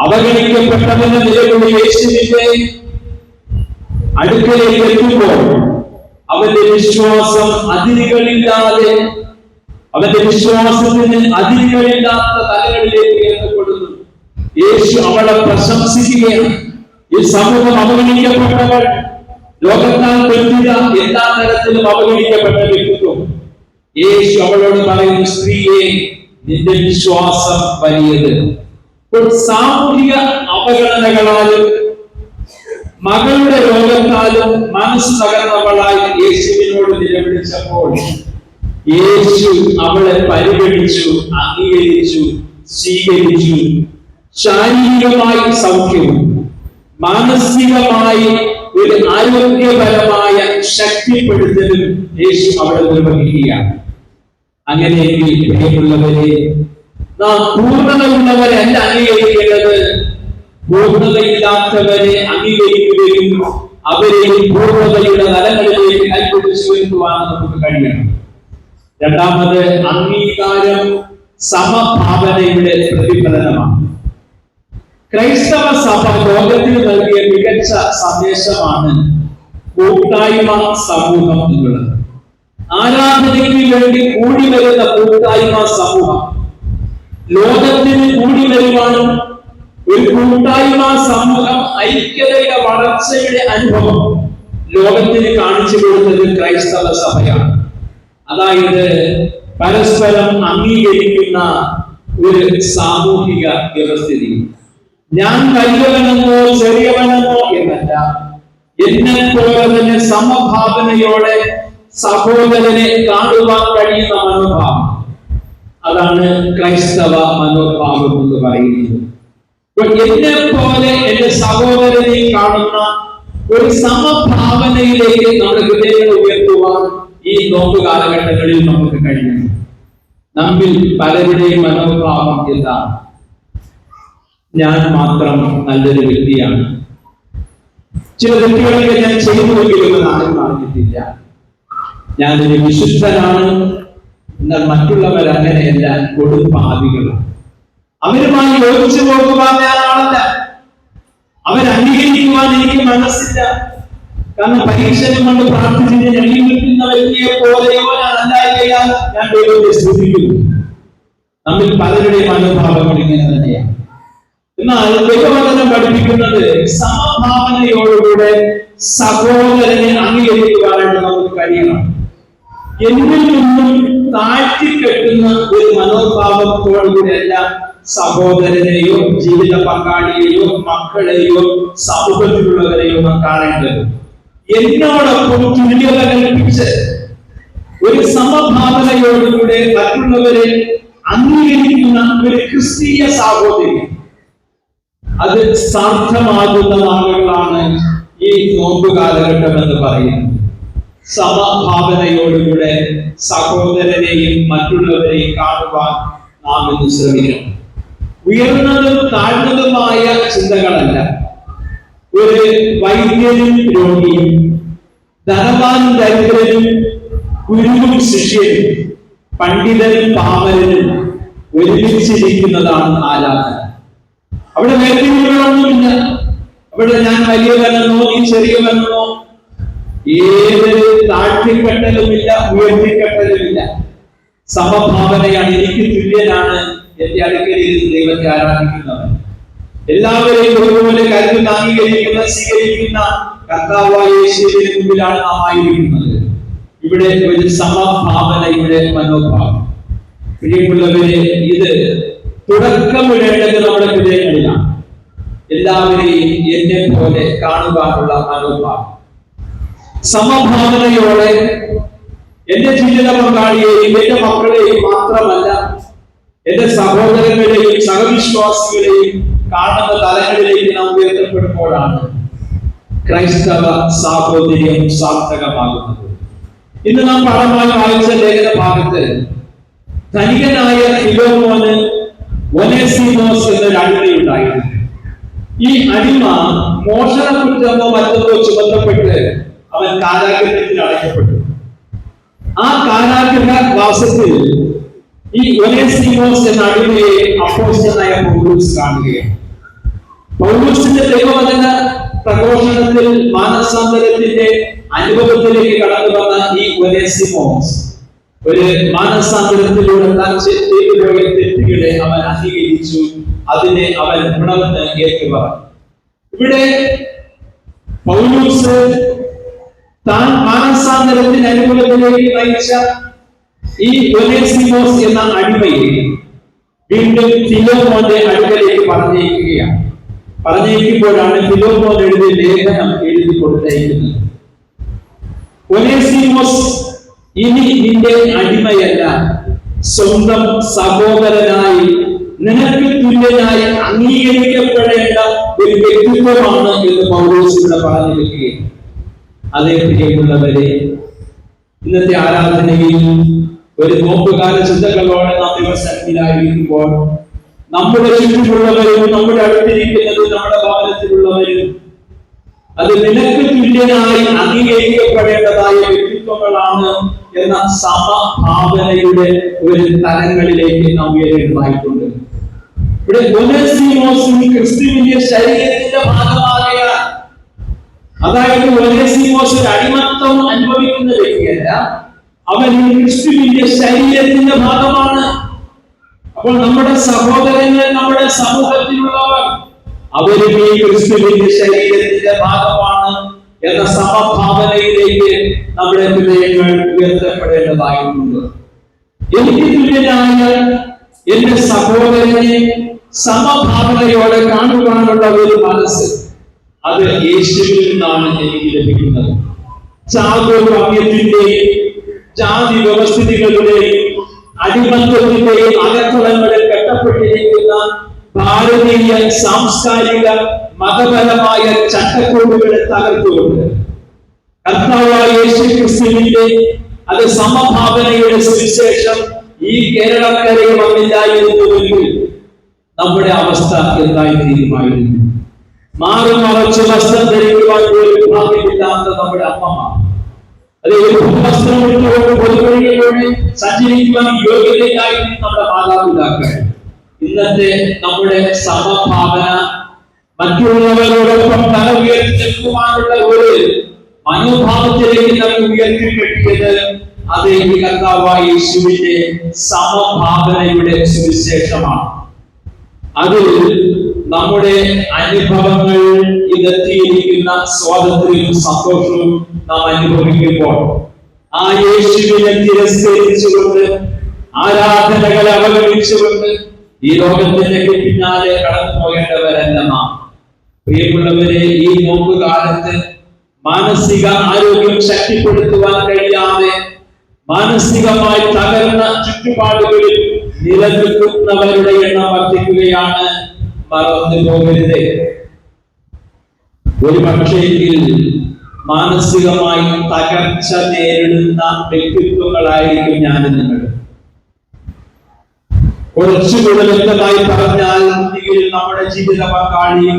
അവഗണിക്കപ്പെട്ടവന്റെ നിലവിളി യേശുവിന്റെ അടുക്കലേക്ക് എത്തുമ്പോൾ അവന്റെ വിശ്വാസം അതിരുകളില്ലാതെ, അവന്റെ വിശ്വാസത്തിന് അതിരുകളില്ലാത്ത തലങ്ങളിലേക്ക് ഉയർത്തപ്പെടുന്നു. യേശു അവളെ പ്രശംസിക്കുകയാണ്. ഈ സമൂഹം അവഗണിക്കപ്പെട്ടവൾ, ലോകത്താൽ ബന്ധിത, എല്ലാ തരത്തിലും അവഗണിക്കപ്പെട്ട വ്യക്തിത്വം. യേശു അവളോട് പറയുന്നു, സ്ത്രീയെ, നിന്റെ വിശ്വാസം വലിയത്. സാമൂഹിക അവഗണനകളാലും മകളുടെ രോഗത്താലും മനസ്സ് തകർന്നവളായി യേശുവിനോട് നിലവിളിച്ചപ്പോൾ യേശു അവളെ പരിഗണിച്ചു, അംഗീകരിച്ചു, സ്വീകരിച്ചു. ശാരീരികമായി സൗഖ്യവും മാനസികമായി ഒരു ആരോഗ്യപരമായ ശക്തിപ്പെടുത്തലും യേശു അവളെ നിർവഹിക്കുകയാണ്. അങ്ങനെയെങ്കിൽ പ്രിയമുള്ളവരെ, നാം പൂർണ്ണതയുള്ളവരെ അല്ല അംഗീകരിക്കേണ്ടത്, പൂർണ്ണതയില്ലാത്തവരെ അംഗീകരിക്കുകയും അവരെയും പൂർണ്ണതയുടെ തലങ്ങളിലേക്ക് കൈപിടിച്ചു വരുത്തുവാൻ നമുക്ക് കഴിയണം. രണ്ടാമത്, അംഗീകാരം സമഭാവനയുടെ പ്രതിഫലനമാണ്. ക്രൈസ്തവ സഭ ലോകത്തിന് നൽകിയ മികച്ച സന്ദേശമാണ് കൂട്ടായ്മ സമൂഹം എന്നുള്ളത്. ആരാധനയ്ക്ക് വേണ്ടി കൂടി വരുന്ന കൂട്ടായ്മ സമൂഹം ലോകത്തിന് കൂടി വരുവാനും ഒരു കൂട്ടായ്മ സമൂഹം ഐക്യതയുടെ വളർച്ചയുടെ അനുഭവം ലോകത്തിന് കാണിച്ചു കൊടുത്തത് ക്രൈസ്തവ സഭയാണ്. അതായത് പരസ്പരം അംഗീകരിക്കുന്ന ഒരു സാമൂഹിക വ്യവസ്ഥിതി. ഞാൻ വലിയവനെന്നോ ചെറിയവനെന്നോ എന്നല്ല, എന്നെ പോലെ തന്നെ സമഭാവനയോടെ സഹോദരനെ കാണുവാൻ കഴിയുന്ന മനോഭാവം, അതാണ് ക്രൈസ്തവ മനോഭാവം എന്ന് പറയുന്നത്. എന്നെ പോലെ എന്റെ സഹോദരനെ കാണുന്ന ഒരു സമഭാവനയിലേക്ക് നമ്മുടെ ഹൃദയങ്ങൾ ഉയർത്തുവാൻ ഈ നോമ്പ് കാലഘട്ടങ്ങളിൽ നമുക്ക് കഴിയണം. നമ്മിൽ പലരുടെയും മനോഭാവം എന്താണ്? ഞാൻ മാത്രം നല്ലൊരു വ്യക്തിയാണ്, ചില വ്യക്തികളൊക്കെ ഞാൻ ചെയ്തുവെങ്കിലും ആരും അറിഞ്ഞിട്ടില്ല, ഞാനൊരു വിശുദ്ധനാണ്, എന്നാൽ മറ്റുള്ളവർ അങ്ങനെയല്ല, കൊടുംപാപികളാണ്. അവരുമായി യോജിച്ചു പോകുവാൻ ഞാൻ ആളല്ല, അവരംഗീകരിക്കുവാൻ എനിക്ക് മനസ്സില്ല. കാരണം പരീക്ഷണം കൊണ്ട് പ്രാർത്ഥിച്ചിട്ട് ഞെങ്ങി നിൽക്കുന്ന വ്യക്തിയെ പോലെയോ ഞാൻ അല്ലായികയാൽ ഞാൻ ദൈവത്തെ സ്തുതിക്കുന്നു. നമ്മിൽ പലരുടെയും മനോഭാവങ്ങൾ ഇങ്ങനെ തന്നെയാണ്. എന്നാൽ ദൈവവചനം പഠിപ്പിക്കുന്നത് സമഭാവനയോടുകൂടെ സഹോദരനെ അംഗീകരിക്കുവാനായിട്ട് നമുക്ക് കഴിയണം. എന്നിൽ നിന്നും താഴ്ത്തിക്കെട്ടുന്ന ഒരു മനോഭാവത്തോടുകൂടെയല്ല സഹോദരനെയോ ജീവിത പങ്കാളിയെയോ മക്കളെയോ സമൂഹത്തിലുള്ളവരെയോ നാം കാണേണ്ടത്. എന്നോടൊപ്പം തുല്യത കൽപ്പിച്ച് ഒരു സമഭാവനയോടുകൂടെ മറ്റുള്ളവരെ അംഗീകരിക്കുന്ന ഒരു ക്രിസ്തീയ സാഹോദര്യം, അത് സാധ്യമാകുന്ന നാളുകളാണ് ഈ നോമ്പ് കാലഘട്ടം എന്ന് പറയുന്നത്. സമഭാവനയോടുകൂടെ സഹോദരനെയും മറ്റുള്ളവരെയും കാണുവാൻ നാം ഇന്ന് ശ്രമിക്കണം. ഉയർന്നതും താഴ്ന്നതുമായ ചിന്തകളല്ല. ഒരു വൈദ്യനും രോഗിയും, ധനവാനും ദരിദ്രനും, ഗുരുവും ശിഷ്യനും, പണ്ഡിതനും പാമരനും ഒരുമിച്ചിരിക്കുന്നതാണ് ആരാധന. അവിടെ വേർതിരിവുകളൊന്നുമില്ല. അവിടെ ഞാൻ വലിയവനെന്നോ നീ ചെറിയവനെന്നോ ഏതൊരു താഴ്ത്തിക്കെട്ടലുമില്ല, ഉയർത്തിക്കെട്ടലുമില്ല. സമഭാവനയാണ്. എനിക്ക് തുല്യനാണ് എന്റെ അടുക്കലിൽ ദൈവത്തെ ആരാധിക്കുന്നവൻ. എല്ലാവരെയും ഒരുപോലെ കരുതുന്ന, അംഗീകരിക്കുന്ന, സ്വീകരിക്കുന്ന കർത്താവായ യേശുവിന്റെ മുമ്പിലാണ് നാം ആയിരിക്കുന്നത്. ഇവിടെ ഒരു സമഭാവനയുടെ മനോഭാവം. പ്രിയമുള്ളവരെ, ഇത് തുടക്കമിടേണ്ടത് നമ്മുടെ ഹൃദയങ്ങളിലാണ്. എല്ലാവരെയും എന്നെ പോലെ കാണുവാനുള്ള മനോഭാവം. സമഭാവനയോടെ എന്റെ ജീവിത പങ്കാളിയെയും എന്റെ മക്കളെയും മാത്രമല്ല, എന്റെ സഹോദരങ്ങളെയും സഹവിശ്വാസികളെയും കാണുന്ന തലങ്ങളിലേക്ക് നാം ഉയർത്തപ്പെടുമ്പോഴാണ് ക്രൈസ്തവ സാഹോദര്യം സാർത്ഥകമാകുന്നത്. ഇന്ന് നാം പാഠമായി വായിച്ച ലേഖന ഭാഗത്ത് ധനികനായ ഫിലോമോന് ഒനേസിമോസ് എന്നൊരു അടിമയുണ്ടായിരുന്നു. ഈ അടിമ മോഷണ കുറ്റമോ മറ്റൊന്നോ ചുമത്തപ്പെട്ട് അവൻ കാരാഗ്രഹത്തിൽ അടയ്ക്കപ്പെട്ടു. ആ കാരാഗ്രഹ വാസത്തിൽ ഈ ഒനേസിമോസ് എന്ന അടിമയെ അപ്പോസ്തലനായ പൗലോസ് കാണുകയാണ്. പൗലോസിന്റെ ദൈവവചന പ്രഘോഷണത്തിൽ മാനസാന്തരത്തിന്റെ അനുഭവത്തിലേക്ക് കടന്നു വന്ന ഈ ഒനേസിമോസ് ഒരു മാനസാന്തരത്തിലൂടെ താൻ ചെയ്തുപോയ തെറ്റുകളെ അവൻ അംഗീകരിച്ചു. അതിനെ അവൻ ഗുണമെന്ന് ഏറ്റുപറഞ്ഞു. ഇവിടെ പൗലോസ് താൻ മാനസാന്തരത്തിന് അനുകൂലത്തിലേക്ക് നയിച്ച ഈ ഒനേസിമോസ് എന്ന അടിമയെ വീണ്ടും ഫിലോമോന്റെ അടുക്കലേക്ക് പറഞ്ഞേക്കുമ്പോഴാണ് ഫിലോമോൻ എഴുതിയ ലേഖനം എഴുതി കൊടുത്തയക്കുന്നത്. ഒനേസിമോസ് ഇനി നിന്റെ അടിമയല്ല, സ്വന്തം സഹോദരനായി നിനക്ക് തുല്യനായി അംഗീകരിക്കപ്പെടേണ്ട ഒരു വ്യക്തിത്വമാണ് എന്ന് പൗലോസ് ഇവിടെ പറഞ്ഞു വെക്കുകയാണ്. അതേ പ്രിയമുള്ളവരെ, ഇന്നത്തെ ആരാധനയിൽ ഒരു നോമ്പുകാല ചിന്തകളോടെ നാം ദിവസത്തിലായിരിക്കുമ്പോൾ നമ്മുടെ ചുറ്റുമുള്ളവരും നമ്മുടെ അടുത്തിരിക്കുന്നതും നമ്മുടെ ഭവനത്തിലുള്ളവരും അത് നിനക്ക് തുല്യനായി അംഗീകരിക്കപ്പെടേണ്ടതായ വ്യക്തിത്വങ്ങളാണ് എന്ന സമഭാവനയുടെ ഒരു തലങ്ങളിലേക്ക് നാം ഉയരേണ്ടതായിട്ടുണ്ട്. ഇവിടെ ഒനേസിമോസ് ക്രിസ്തുവിന്റെ ശരീരത്തിന്റെ ഭാഗമാകയാൽ, അതായത് ഒനേസിമോസ് ഒരു അടിമത്തം അനുഭവിക്കുന്ന വ്യക്തിയല്ല, അവൻ ക്രിസ്തുവിന്റെ ശരീരത്തിന്റെ ഭാഗമാണ്. അപ്പോൾ നമ്മുടെ സഹോദരങ്ങൾ, നമ്മുടെ സമൂഹത്തിലുള്ളവർ, അവരും ഈ ക്രിസ്തുവിന്റെ ശരീരത്തിന്റെ ഭാഗമാണ് എന്ന സമഭാവനയിലേക്ക് നമ്മുടെ ഹൃദയങ്ങൾ ഉയർത്തപ്പെടേണ്ടതായിട്ടുണ്ട്. എനിക്ക് തുല്യനായ എന്റെ സഹോദരനെ സമഭാവനയോടെ കാണുവാനുള്ള ഒരു മനസ്സ്, അത് യേശുവിൽ നിന്നാണ് എനിക്ക് ലഭിക്കുന്നത്. ചാതുർവർണ്ണയത്തിന്റെയും ജാതി വ്യവസ്ഥിതികളുടെയും അടിമത്വത്തിന്റെയും അകത്തളങ്ങളിൽ കെട്ടപ്പെട്ടിരിക്കുന്ന ഭാരതീയ സാംസ്കാരിക മതപരമായ ചട്ടക്കൂടുകളെ തകർത്തുകൊണ്ട് കർത്താവായ യേശു ക്രിസ്തുവിന്റെ അത് സമഭാവനയുടെ സുവിശേഷം ഈ കേരളക്കരയിൽ വന്നില്ലായിരുന്നുവെങ്കിൽ നമ്മുടെ അവസ്ഥ എന്തായി തീരുമായിരുന്നു? മാറി മറച്ച് വസ്ത്രം ധരിക്കുവാൻ പോലും ഭാഗ്യമില്ലാത്ത നമ്മുടെ അമ്മമാർ, അതേപോലെ വസ്ത്രം ഇട്ടുകൊണ്ട് പൊതുവഴികളിലൂടെ സഞ്ചരിക്കുവാൻ യോഗ്യതയായി നമ്മുടെ മാതാപിതാക്കൾ, ഇന്നത്തെ നമ്മുടെ സമഭാവന മറ്റുള്ളവരോടൊപ്പം തല ഉയർത്തി നിൽക്കുവാനുള്ള ഒരു മനോഭാവത്തിലേക്ക് നമ്മൾ ഉയർത്തിക്കെട്ടിയത് അത് ഈ കർത്താവായ യേശുവിന്റെ സമഭാവനയുടെ സുവിശേഷമാണ്. അതിൽ നമ്മുടെ അനുഭവങ്ങൾ ഇതെത്തിയിരിക്കുന്ന സ്വാതന്ത്ര്യവും സന്തോഷവും നാം അനുഭവിക്കുമ്പോൾ ആ യേശുവിനെ തിരസ്കരിച്ചുകൊണ്ട്, ആരാധനകളെ അവഗണിച്ചുകൊണ്ട് ഈ ലോകത്തിന്റെ പിന്നാലെ കടന്നു പോകേണ്ടവരല്ല നാം. പ്രിയമുള്ളവരെ, ഈ നോമ്പ് കാലത്ത് മാനസിക ആരോഗ്യം ശക്തിപ്പെടുത്തുവാൻ കഴിയാതെ മാനസികമായി തകർന്ന ചുറ്റുപാടുകളിൽ നിലനിൽക്കുന്നവരുടെ എണ്ണം വർദ്ധിക്കുകയാണ്. മറന്നു പോകരുത്. ഒരു പക്ഷേങ്കിൽ മാനസികമായി തകർച്ച നേരിടുന്ന വ്യക്തിത്വങ്ങളായിരിക്കും ഞാൻ നിങ്ങൾ. കുറച്ചുകൂടെ വ്യക്തമായി പറഞ്ഞാൽ, നമ്മുടെ ജീവിത പങ്കാളി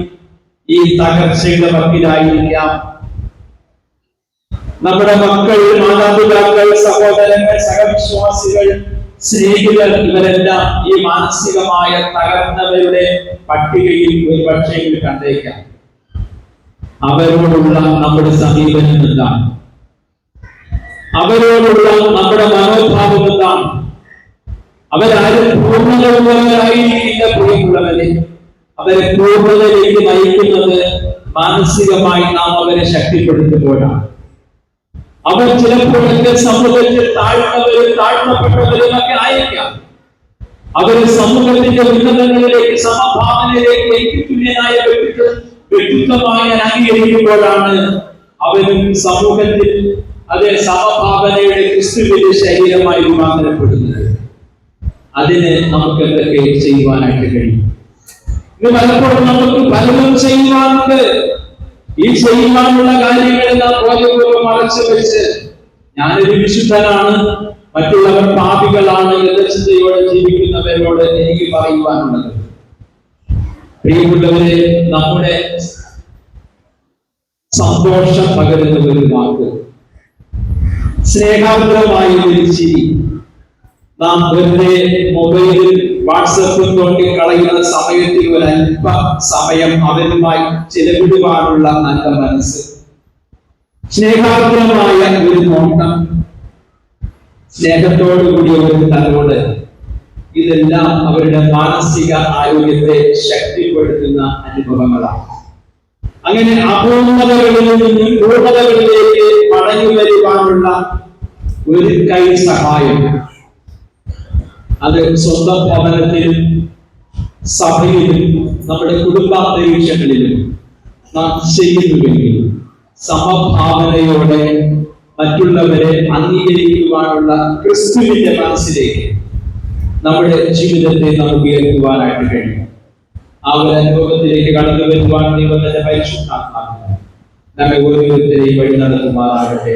ഈ തകർച്ചയുടെ പങ്കിലായിരിക്കാം. നമ്മുടെ മക്കൾ, മാതാപിതാക്കൾ, സഹോദരങ്ങൾ, സഹവിശ്വാസികൾ, സ്നേഹിതർ, ഇവരെല്ലാം ഈ മാനസികമായ തകർന്നവരുടെ പട്ടികയിൽ ഒരു പക്ഷേ കണ്ടേക്കാം. അവരോടുള്ള നമ്മുടെ സമീപനം എന്താണ്? അവരോടുള്ള നമ്മുടെ മനോഭാവം എന്താണ്? അവരാരും പൂർണ്ണതയുള്ളവരായിരിക്കില്ല. പ്രിയമുള്ളവരെ, അവരെ പൂർണ്ണതയിലേക്ക് നയിക്കുന്നത് മാനസികമായി നാം അവരെ ശക്തിപ്പെടുത്തുമ്പോഴാണ്. അവർ ചിലപ്പോഴൊക്കെ സമൂഹത്തിൽ താഴ്ന്നവരും താഴ്ത്തപ്പെട്ടവരും ഒക്കെ ആയിരിക്കാം. അവർ സമൂഹത്തിന്റെ ഉന്നതങ്ങളിലേക്ക്, സമഭാവനയിലേക്ക് എനിക്ക് തുല്യനായ വ്യക്തിത്വമായി അംഗീകരിക്കുമ്പോഴാണ് അവരും സമൂഹത്തിൽ അതേ സമഭാവനയുടെ ക്രിസ്തുവിന്റെ ശരീരമായി രൂപാന്തരപ്പെടുന്നത്. അതിന് നമുക്ക് എന്തൊക്കെ ചെയ്യുവാനായിട്ട് കഴിയും? ഇത് പലപ്പോഴും നമുക്ക് പലതും ചെയ്യുവാനുണ്ട്. ഈ ചെയ്യുവാനുള്ള കാര്യങ്ങൾ നാം ബോധപൂർവ്വം മറച്ചു വെച്ച് ഞാനൊരു വിശുദ്ധനാണ്, മറ്റുള്ളവർ പാപികളാണ് എന്ന ചിന്തയോടെ ജീവിക്കുന്നവരോട് എനിക്ക് പറയുവാനുള്ളത്, പ്രിയമുള്ളവരെ, നമ്മുടെ സന്തോഷം പകരുന്ന ഒരു വാക്ക്, സ്നേഹാർദ്രമായ ഒരു ചിരി. നാം വെറുതെ മൊബൈലിൽ വാട്സപ്പിൽ തോണ്ടി കളയുന്ന സമയത്തിൽ ഒരു അല്പ സമയം അവരുമായി ചിലവിടുവാനുള്ള നല്ല മനസ്സ്, സ്നേഹാർദ്രമായ ഒരു നോട്ടം, സ്നേഹത്തോടുകൂടിയ ഒരു തലോട്, ഇതെല്ലാം അവരുടെ മാനസിക ആരോഗ്യത്തെ ശക്തിപ്പെടുത്തുന്ന അനുഭവങ്ങളാണ്. അങ്ങനെ അപൂർണതകളിൽ നിന്നും പൂർണ്ണതകളിലേക്ക് മടങ്ങി വരുവാനുള്ള ഒരു കൈ സഹായം അത് സ്വന്തം ഭവനത്തിലും സഭയിലും നമ്മുടെ കുടുംബാന്തരീക്ഷങ്ങളിലും നാം ചെയ്യുന്നുവെങ്കിൽ സമഭാവനയോടെ മറ്റുള്ളവരെ അംഗീകരിക്കുവാനുള്ള ക്രിസ്തുവിന്റെ മനസ്സിലേക്ക് നമ്മുടെ ജീവിതത്തെ നമുക്ക് ഉയർത്തുവാനായിട്ട് കഴിയും. ആ ഒരു അനുഭവത്തിലേക്ക് കടന്നു വരുവാൻ ദൈവത്തിന്റെ പരിശുദ്ധാത്മാവിനെ നമ്മെ ഓരോരുത്തരെയും വഴി നടത്തുമാറാകട്ടെ.